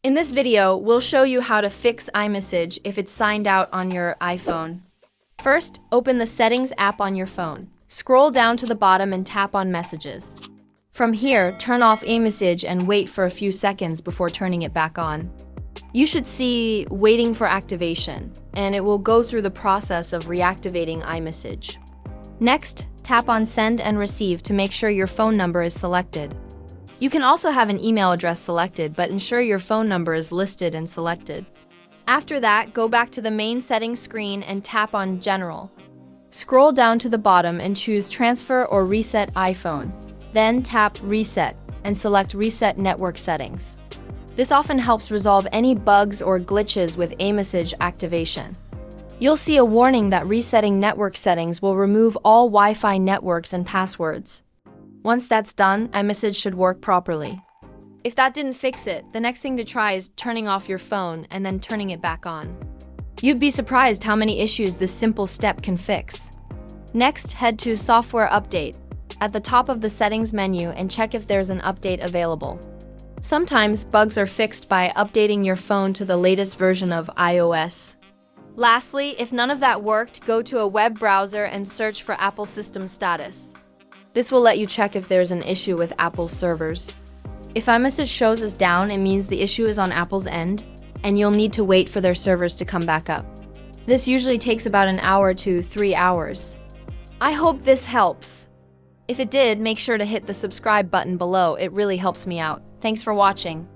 In this video, we'll show you how to fix iMessage if it's signed out on your iPhone. First, open the Settings app on your phone. Scroll down to the bottom and tap on Messages. From here, turn off iMessage and wait for a few seconds before turning it back on. You should see Waiting for Activation, and it will go through the process of reactivating iMessage. Next, tap on Send and Receive to make sure your phone number is selected. You can also have an email address selected, but ensure your phone number is listed and selected. After that, go back to the main settings screen and tap on General. Scroll down to the bottom and choose Transfer or Reset iPhone. Then tap Reset and select Reset Network Settings. This often helps resolve any bugs or glitches with iMessage activation. You'll see a warning that resetting network settings will remove all Wi-Fi networks and passwords. Once that's done, iMessage should work properly. If that didn't fix it, the next thing to try is turning off your phone and then turning it back on. You'd be surprised how many issues this simple step can fix. Next, head to Software Update at the top of the Settings menu and check if there's an update available. Sometimes bugs are fixed by updating your phone to the latest version of iOS. Lastly, if none of that worked, go to a web browser and search for Apple System Status. This will let you check if there's an issue with Apple's servers. If iMessage shows us down, it means the issue is on Apple's end, and you'll need to wait for their servers to come back up. This usually takes about an hour to 3 hours. I hope this helps. If it did, make sure to hit the subscribe button below. It really helps me out. Thanks for watching.